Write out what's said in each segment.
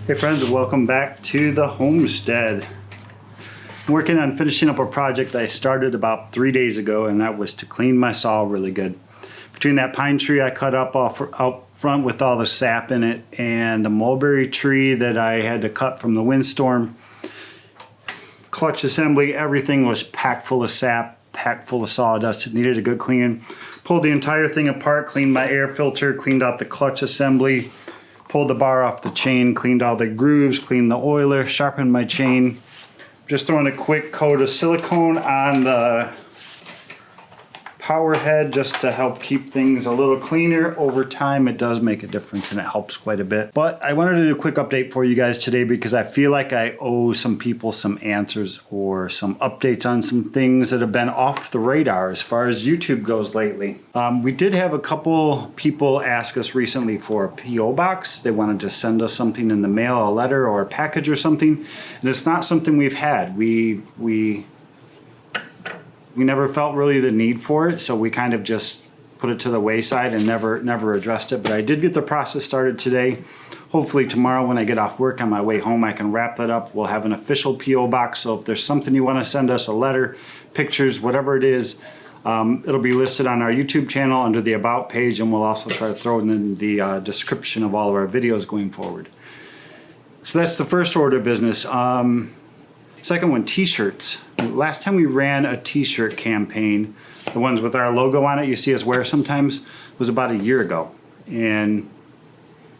Hey friends, welcome back to the homestead. I'm working on finishing up a project I started about 3 days ago, and that was to clean my saw really good. Between that pine tree I cut up out front with all the sap in it, and the mulberry tree that I had to cut from the windstorm, clutch assembly, everything was packed full of sap, packed full of sawdust. It needed a good cleaning. Pulled the entire thing apart, cleaned my air filter, cleaned out the clutch assembly, pulled the bar off the chain, cleaned all the grooves, cleaned the oiler, sharpened my chain. Just throwing a quick coat of silicone on the power head just to help keep things a little cleaner. Over time it does make a difference and it helps quite a bit. But I wanted to do a quick update for you guys today because I feel like I owe some people some answers or some updates on some things that have been off the radar as far as YouTube goes lately. We did have a couple people ask us recently for a P.O. box. They wanted to send us something in the mail, a letter or a package or something, and it's not something we've had. We never felt really the need for it, so we kind of just put it to the wayside and never addressed it. But I did get the process started today. Hopefully tomorrow when I get off work on my way home, I can wrap that up. We'll have an official P.O. box, so if there's something you want to send us, a letter, pictures, whatever it is, it'll be listed on our YouTube channel under the About page, and we'll also try to throw it in the description of all of our videos going forward. So that's the first order of business. Second one, t-shirts. Last time we ran a t-shirt campaign, the ones with our logo on it you see us wear sometimes, was about a year ago. And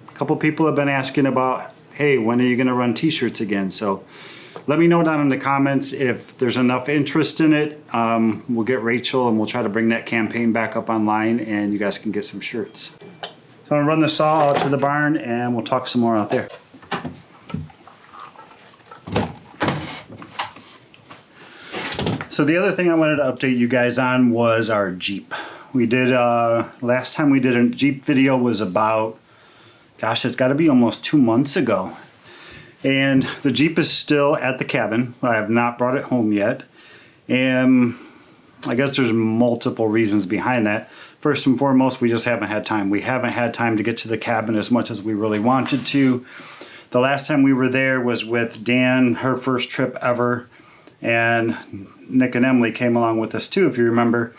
a couple people have been asking about, hey, when are you going to run t-shirts again? So let me know down in the comments if there's enough interest in it. We'll get Rachel and we'll try to bring that campaign back up online and you guys can get some shirts. So I'm going to run the saw out to the barn and we'll talk some more out there. So the other thing I wanted to update you guys on was our Jeep. We did, last time we did a Jeep video was about, gosh, it's got to be almost 2 months ago. And the Jeep is still at the cabin. I have not brought it home yet. And I guess there's multiple reasons behind that. First and foremost, we just haven't had time. We haven't had time to get to the cabin as much as we really wanted to. The last time we were there was with Dan, her first trip ever. And Nick and Emily came along with us too, if you remember.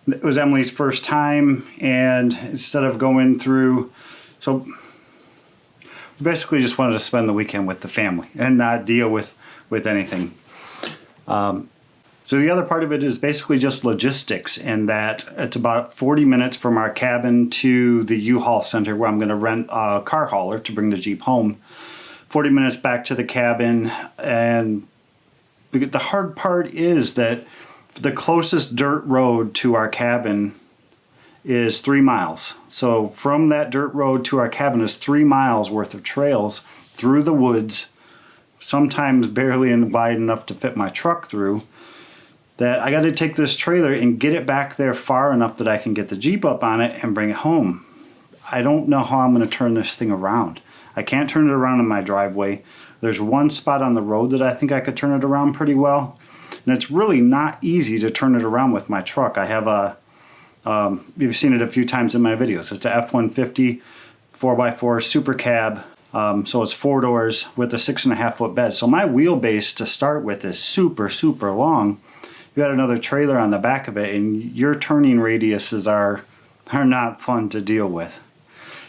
It was Emily's first time, and instead of going through, so we basically just wanted to spend the weekend with the family and not deal with anything. So the other part of it is basically just logistics, and that it's about 40 minutes from our cabin to the U-Haul center where I'm going to rent a car hauler to bring the Jeep home. 40 minutes back to the cabin, and the hard part is that the closest dirt road to our cabin is 3 miles. So from that dirt road to our cabin is 3 miles worth of trails through the woods, sometimes barely wide enough to fit my truck through, that I got to take this trailer and get it back there far enough that I can get the Jeep up on it and bring it home. I don't know how I'm going to turn this thing around. I can't turn it around in my driveway. There's one spot on the road that I think I could turn it around pretty well. And it's really not easy to turn it around with my truck. I have a, you've seen it a few times in my videos. It's a F-150 4x4 super cab. So it's 4 doors with a 6.5 foot bed. So my wheelbase to start with is super long. You got another trailer on the back of it and your turning radiuses are not fun to deal with.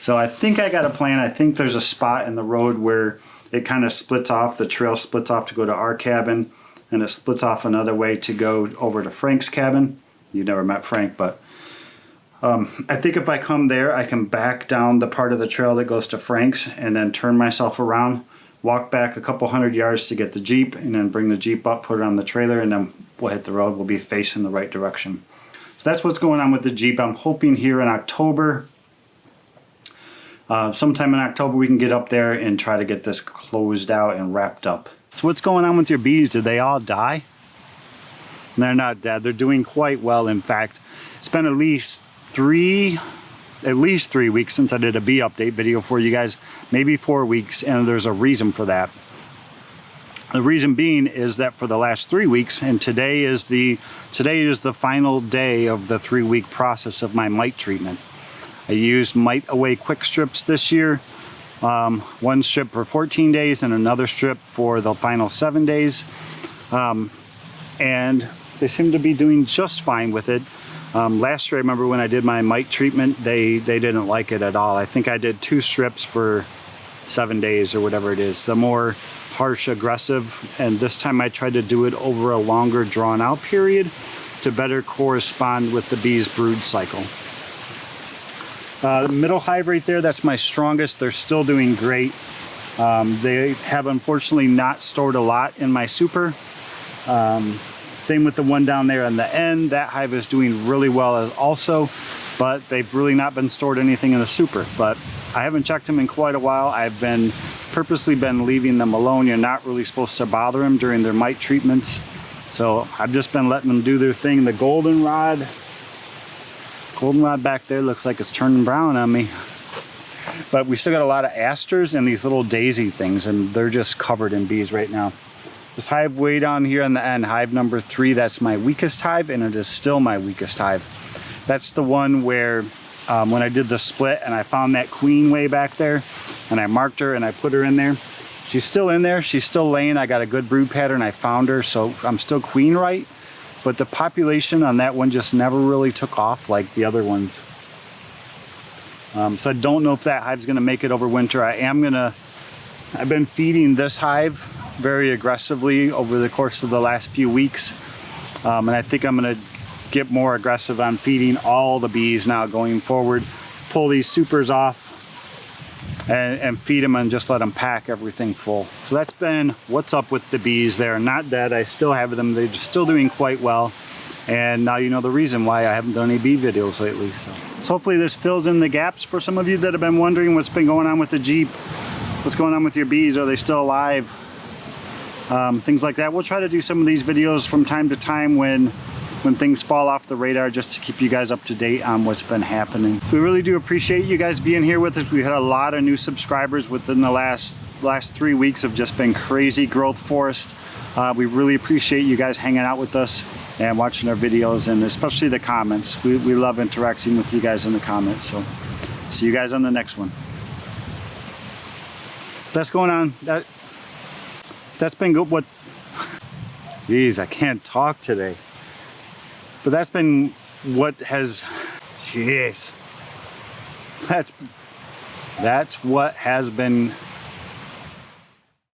So I think I got a plan. I think there's a spot in the road where it kind of splits off, the trail splits off to go to our cabin, and it splits off another way to go over to Frank's cabin. You never met Frank, but I think if I come there, I can back down the part of the trail that goes to Frank's and then turn myself around, walk back a couple 100 yards to get the Jeep, and then bring the Jeep up, put it on the trailer, and then we'll hit the road. We'll be facing the right direction. So that's what's going on with the Jeep. I'm hoping here in October, sometime in October, we can get up there and try to get this closed out and wrapped up. So what's going on with your bees? Did they all die? They're not dead. They're doing quite well. In fact, it's been at least three weeks since I did a bee update video for you guys, maybe 4 weeks, and there's a reason for that. The reason being is that for the last 3 weeks, and today is the final day of the 3-week process of my mite treatment. I used Mite Away Quick Strips this year. One strip for 14 days and another strip for the final 7 days. And they seem to be doing just fine with it. Last year, I remember when I did my mite treatment, they didn't like it at all. I think I did 2 strips for 7 days or whatever it is. The more harsh, aggressive, and this time I tried to do it over a longer drawn out period to better correspond with the bees' brood cycle. The middle hive right there, that's my strongest. They're still doing great. They have unfortunately not stored a lot in my super. Same with the one down there on the end. That hive is doing really well also, but they've really not been stored anything in the super. But I haven't checked them in quite a while. I've purposely been leaving them alone. You're not really supposed to bother them during their mite treatments. So I've just been letting them do their thing. The goldenrod back there looks like it's turning brown on me. But we still got a lot of asters and these little daisy things, and they're just covered in bees right now. This hive way down here on the end, hive number 3, that's my weakest hive, and it is still my weakest hive. That's the one where when I did the split and I found that queen way back there, and I marked her and I put her in there. She's still in there, she's still laying. I got a good brood pattern, I found her, so I'm still queen right. But the population on that one just never really took off like the other ones. So I don't know if that hive's gonna make it over winter. I've been feeding this hive very aggressively over the course of the last few weeks. And I think I'm gonna get more aggressive on feeding all the bees now going forward. Pull these supers off and feed them and just let them pack everything full. So that's been what's up with the bees. They're not dead, I still have them. They're still doing quite well. And now you know the reason why I haven't done any bee videos lately. So hopefully this fills in the gaps for some of you that have been wondering what's been going on with the Jeep. What's going on with your bees? Are they still alive? Things like that. We'll try to do some of these videos from time to time when things fall off the radar, just to keep you guys up to date on what's been happening. We really do appreciate you guys being here with us. We had a lot of new subscribers within the last 3 weeks. Have just been crazy growth for us. We really appreciate you guys hanging out with us and watching our videos, and especially the comments. We love interacting with you guys in the comments. So see you guys on the next one. That's going on. That's been good. What? Jeez, I can't talk today. But that's been what has. Jeez. That's what has been